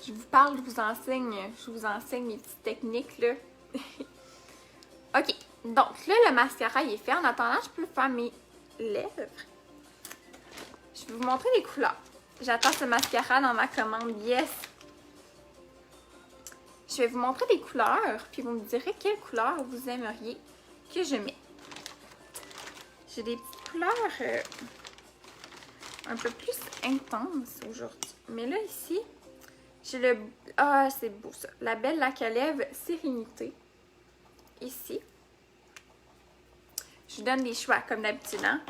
je vous parle, je vous enseigne mes petites techniques, là. OK. Donc, là, le mascara, il est fait. En attendant, je peux faire mes lèvres. Je vais vous montrer les couleurs. J'attends ce mascara dans ma commande. Yes! Je vais vous montrer les couleurs, puis vous me direz quelle couleur vous aimeriez que je mette. J'ai des petites couleurs un peu plus intenses aujourd'hui. Mais là, ici, j'ai le... Ah, c'est beau ça. La Belle Lac à lèvres Sérénité. Ici. Je vous donne des choix, comme d'habitude, hein?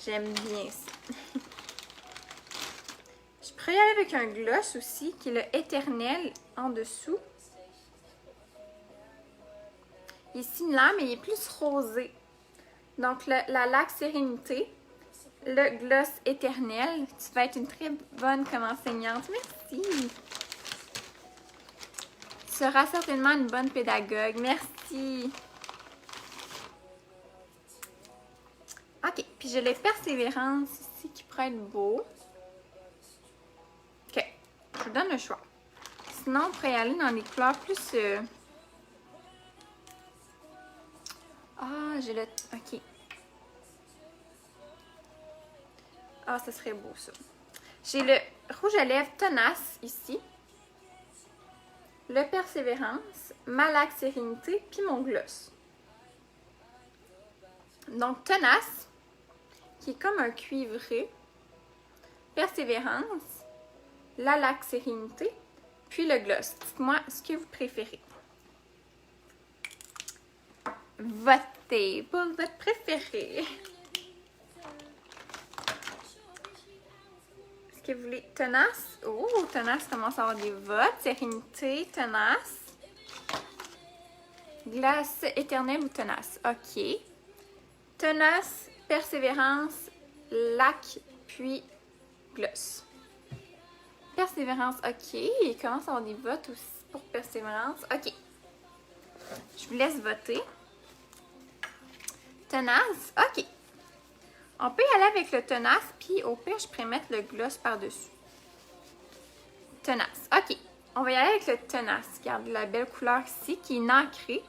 J'aime bien ça. Je pourrais y aller avec un gloss aussi, qui est le Éternel en dessous. Il est similaire, mais il est plus rosé. Donc, la lac Sérénité, le gloss Éternel. Tu vas être une très bonne comme enseignante. Merci. Tu seras certainement une bonne pédagogue. Merci. OK. Puis, j'ai les Persévérance ici qui pourrait être beau. OK. Je vous donne le choix. Sinon, on pourrait y aller dans des couleurs plus... Ah, j'ai le... OK. Ah, ça serait beau, ça. J'ai le rouge à lèvres tenace ici. Le Persévérance, ma lac Sérénité, puis mon gloss. Donc, tenace, qui est comme un cuivré. Persévérance, la lac Sérénité, puis le gloss. Dites-moi ce que vous préférez. Votez pour votre préféré. Est-ce que vous voulez tenace? Oh, tenace commence à avoir des votes. Sérénité, tenace. Glace éternelle ou tenace? OK. Tenace, persévérance, lac, puis gloss. Persévérance, OK. Il commence à avoir des votes aussi pour persévérance. OK. Je vous laisse voter. Tenace, OK. On peut y aller avec le tenace, puis au pire, je pourrais mettre le gloss par-dessus. Tenace, OK. On va y aller avec le tenace. Regarde la belle couleur ici, qui est nacrée.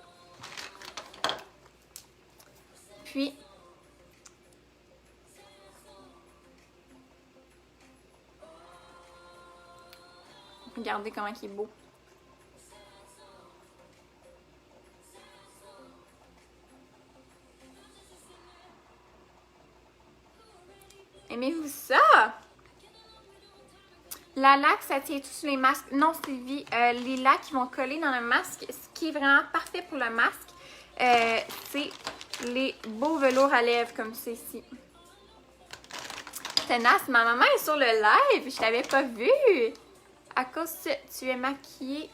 Puis, regardez comment il est beau. Aimez-vous ça? La laque, ça tient tout sur les masques. Non, Sylvie, les lacs qui vont coller dans le masque, ce qui est vraiment parfait pour le masque, c'est les beaux velours à lèvres comme ceci. Tenace, ma maman est sur le live, je t'avais pas vu. À cause que tu es maquillée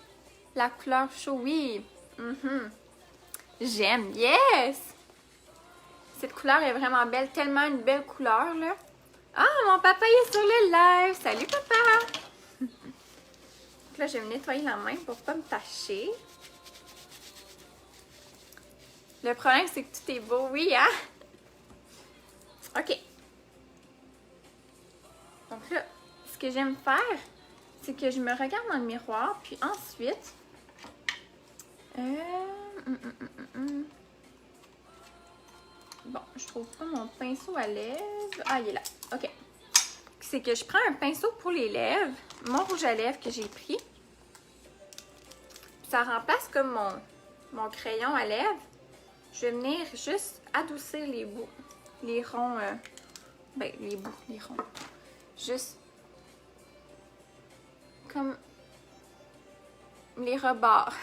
la couleur chaud, oui. J'aime, yes! Cette couleur est vraiment belle, tellement une belle couleur, là. Ah, mon papa est sur le live! Salut, papa! Là, je vais me nettoyer la main pour pas me tacher. Le problème, c'est que tout est beau, oui, hein? OK. Donc là, ce que j'aime faire, c'est que je me regarde dans le miroir, puis ensuite... Bon, je trouve pas mon pinceau à lèvres. Ah, il est là. OK. C'est que je prends un pinceau pour les lèvres, mon rouge à lèvres que j'ai pris. Ça remplace comme mon crayon à lèvres. Je vais venir juste adoucir les bouts, les ronds, les ronds. Juste comme les rebords.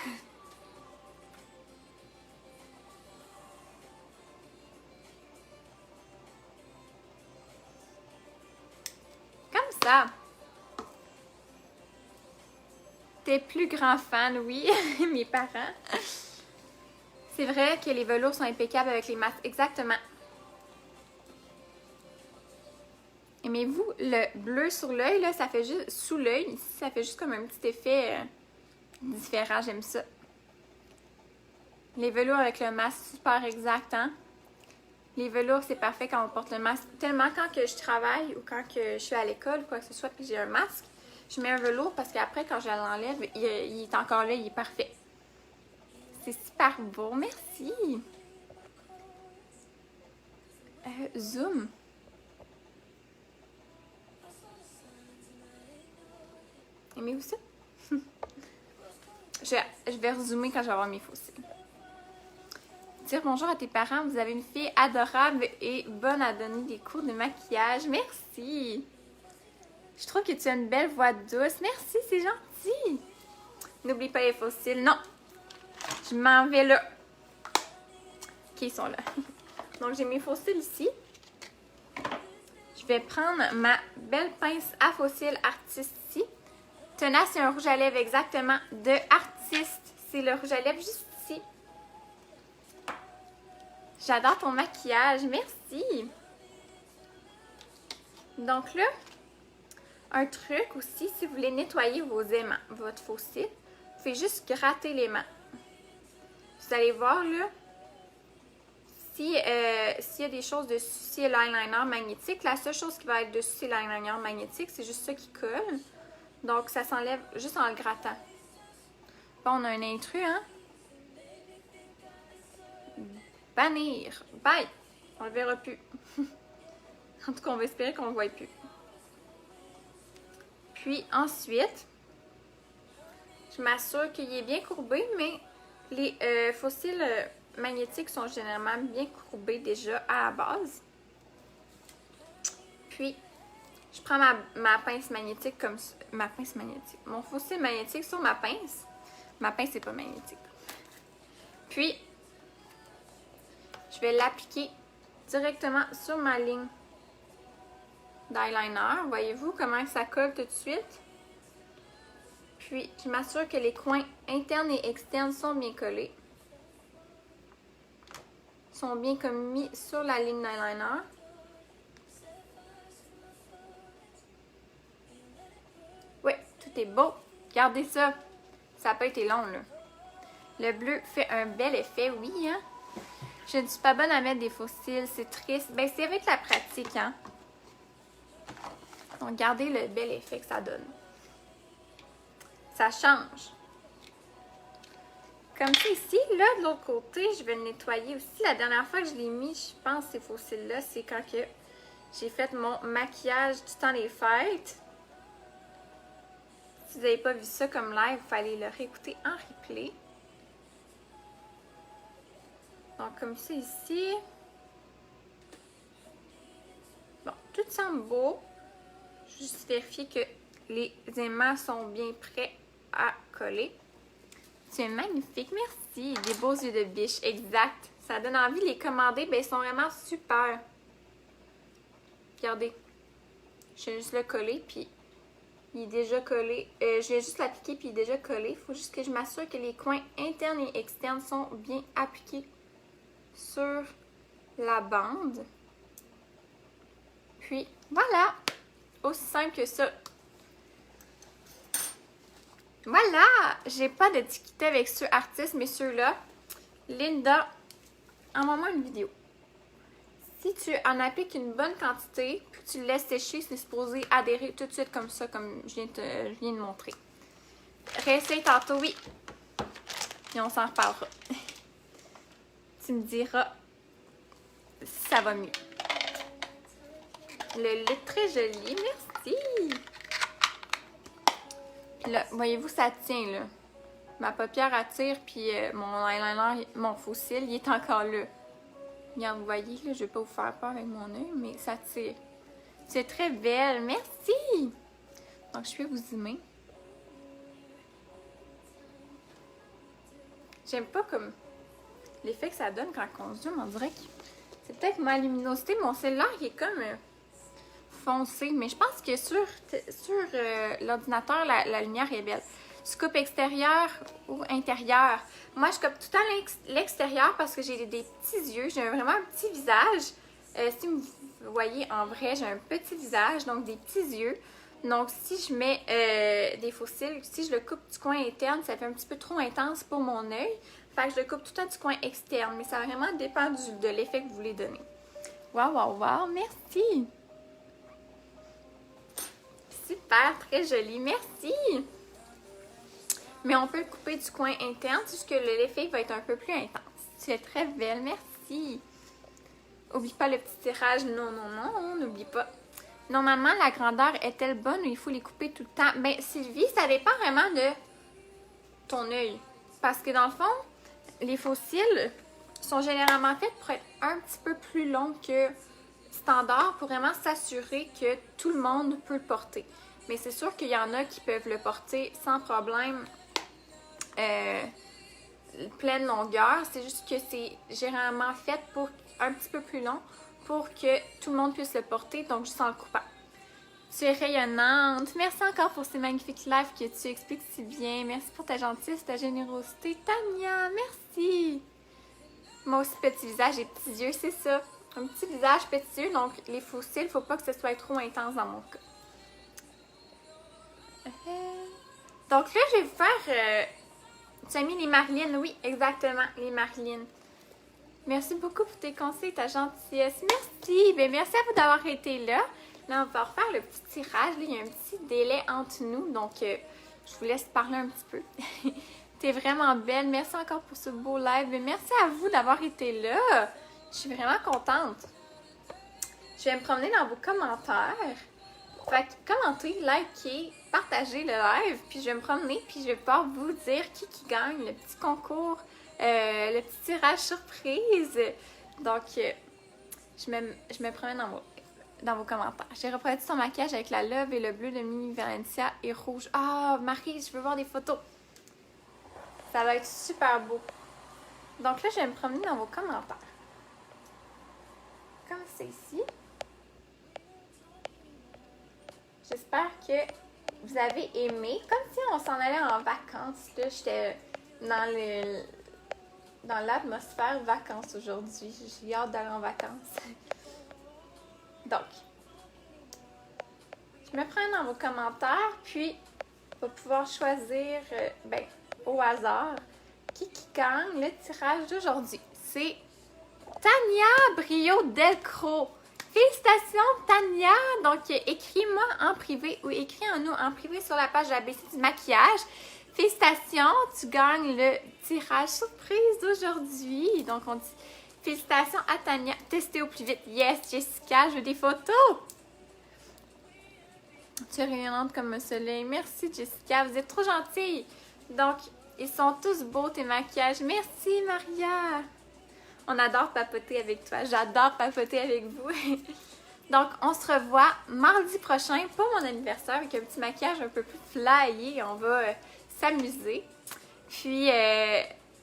Comme ça. Tes plus grands fans, oui, mes parents. C'est vrai que les velours sont impeccables avec les masques. Exactement. Aimez-vous le bleu sur l'œil, là, ça fait juste, sous l'œil, ici, ça fait juste comme un petit effet différent, j'aime ça. Les velours avec le masque, super exact, hein? Les velours, c'est parfait quand on porte le masque. Tellement quand que je travaille ou quand que je suis à l'école ou quoi que ce soit, puis j'ai un masque, je mets un velours parce qu'après, quand je l'enlève, il est encore là, il est parfait. C'est super beau, merci! Zoom. Aimez-vous ça? je vais rezoomer quand je vais avoir mes fossiles. Dire bonjour à tes parents. Vous avez une fille adorable et bonne à donner des cours de maquillage. Merci! Je trouve que tu as une belle voix douce. Merci, c'est gentil! N'oublie pas les fossiles. Non! Je m'en vais là. Ok, ils sont là. Donc, j'ai mes fossiles ici. Je Je vais prendre ma belle pince à fossiles Artiste ici. Tenace, c'est un rouge à lèvres exactement de Artiste. C'est le rouge à lèvres juste ici. J'adore ton maquillage, merci! Donc là, un truc aussi, si vous voulez nettoyer vos aimants, votre faux cil, vous pouvez juste gratter l'aimant. Vous allez voir là, s'il y a des choses dessus, si l'eyeliner magnétique, la seule chose qui va être dessus, c'est l'eyeliner magnétique, c'est juste ça qui colle. Donc ça s'enlève juste en le grattant. Bon, on a un intrus, hein? Bannir. Bye! On le verra plus. En tout cas, on va espérer qu'on le voit plus. Puis ensuite, je m'assure qu'il est bien courbé, mais les fossiles magnétiques sont généralement bien courbés déjà à la base. Puis, je prends ma pince magnétique comme ça. Ma pince magnétique. Mon fossile magnétique sur ma pince. Ma pince n'est pas magnétique. Puis, je vais l'appliquer directement sur ma ligne d'eyeliner. Voyez-vous comment ça colle tout de suite? Puis, je m'assure que les coins internes et externes sont bien collés. Sont bien comme mis sur la ligne d'eyeliner. Oui, tout est beau. Regardez ça. Ça n'a pas été long, là. Le bleu fait un bel effet, oui, hein? Je ne suis pas bonne à mettre des fossiles, c'est triste. Ben, c'est avec la pratique, hein? Donc, regardez le bel effet que ça donne. Ça change. Comme ça ici, là, de l'autre côté, je vais le nettoyer aussi. La dernière fois que je l'ai mis, je pense, ces fossiles-là, c'est quand que j'ai fait mon maquillage du temps des fêtes. Si vous n'avez pas vu ça comme live, il fallait le réécouter en replay. Donc, comme ça ici. Bon, tout semble beau. Juste vérifier que les aimants sont bien prêts à coller. Tu es magnifique, merci. Des beaux yeux de biche, exact. Ça donne envie de les commander, ben ils sont vraiment super. Regardez. Je vais juste le coller, puis il est déjà collé. Je vais juste l'appliquer, puis il est déjà collé. Il faut juste que je m'assure que les coins internes et externes sont bien appliqués sur la bande. Puis, voilà! Aussi simple que ça. Voilà! J'ai pas d'étiquette avec ceux artistes, mais ceux-là, Linda, envoie-moi une vidéo. Si tu en appliques une bonne quantité, puis tu le laisses sécher, c'est supposé adhérer tout de suite comme ça, comme je viens de montrer. Réessaye tantôt, oui. Et on s'en reparlera. Tu me diras si ça va mieux. Le lait très joli, merci! Puis là, voyez-vous, ça tient, là. Ma paupière attire, puis mon eyeliner, mon faux cil, il est encore là. Regarde, vous voyez, là, je vais pas vous faire peur avec mon œil, mais ça tire. C'est très belle, merci! Donc, je vais vous zoomer. J'aime pas comme l'effet que ça donne quand on zoome, on dirait que c'est peut-être ma luminosité. Mon cellulaire, il est comme foncé, mais je pense que sur l'ordinateur, la lumière est belle. Tu coupes extérieur ou intérieur? Moi, je coupe tout le temps l'extérieur parce que j'ai des petits yeux. J'ai vraiment un petit visage. Si vous voyez en vrai, j'ai un petit visage, donc des petits yeux. Donc, si je mets des faux cils, si je le coupe du coin interne, ça fait un petit peu trop intense pour mon œil. Fait que je le coupe tout le temps du coin externe. Mais ça vraiment dépend de l'effet que vous voulez donner. Waouh, waouh, waouh! Merci! Super, très joli. Merci! Mais on peut le couper du coin interne, c'est juste que l'effet va être un peu plus intense. Tu es très belle, merci! Oublie pas le petit tirage. Non, non, non, n'oublie pas. Normalement, la grandeur est-elle bonne ou il faut les couper tout le temps? Ben, Sylvie, ça dépend vraiment de ton œil. Parce que dans le fond, les faux cils sont généralement faits pour être un petit peu plus longs que standard pour vraiment s'assurer que tout le monde peut le porter. Mais c'est sûr qu'il y en a qui peuvent le porter sans problème pleine longueur. C'est juste que c'est généralement fait pour un petit peu plus long pour que tout le monde puisse le porter, donc juste en le coupant. Tu es rayonnante. Merci encore pour ces magnifiques lives que tu expliques si bien. Merci pour ta gentillesse, ta générosité. Tania, merci. Moi aussi, petit visage et petits yeux, c'est ça. Un petit visage, petits yeux, donc les faux cils, faut pas que ce soit trop intense dans mon cas. Donc là, je vais vous faire... tu as mis les Marlines, oui, exactement, les Marlines. Merci beaucoup pour tes conseils, ta gentillesse. Merci. Bien, merci à vous d'avoir été là. Là, on va refaire le petit tirage. Là, il y a un petit délai entre nous, donc je vous laisse parler un petit peu. T'es vraiment belle. Merci encore pour ce beau live. Mais merci à vous d'avoir été là. Je suis vraiment contente. Je vais me promener dans vos commentaires. Fait que commentez, likez, partagez le live, puis je vais me promener, puis je vais pouvoir vous dire qui gagne le petit concours, le petit tirage surprise. Donc, je me promène dans vos commentaires. J'ai reproduit son maquillage avec la love et le bleu de Mini Valencia et rouge. Ah, Marie, je veux voir des photos. Ça va être super beau. Donc là, je vais me promener dans vos commentaires. Comme c'est ici. J'espère que vous avez aimé. Comme si on s'en allait en vacances. Là, j'étais dans l'atmosphère vacances aujourd'hui. J'ai hâte d'aller en vacances. Donc, je me prends dans vos commentaires, puis on va pouvoir choisir au hasard qui gagne le tirage d'aujourd'hui. C'est Tania Brio Delcro. Félicitations Tania! Donc, écris-moi en privé ou écris-nous en privé sur la page ABC du maquillage. Félicitations, tu gagnes le tirage surprise d'aujourd'hui. Donc, on dit félicitations à Tania. Testez au plus vite. Yes, Jessica, je veux des photos. Tu es rayonnante comme un soleil. Merci Jessica, vous êtes trop gentille. Donc, ils sont tous beaux tes maquillages. Merci Maria. On adore papoter avec toi. J'adore papoter avec vous. Donc, on se revoit mardi prochain pour mon anniversaire avec un petit maquillage un peu plus flyé. On va s'amuser. Puis,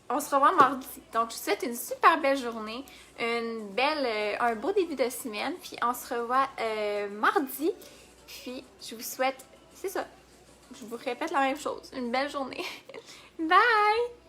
on se revoit mardi. Donc, je vous souhaite une super belle journée, un beau début de semaine. Puis, on se revoit mardi. Puis, je vous souhaite, c'est ça, je vous répète la même chose, une belle journée. Bye!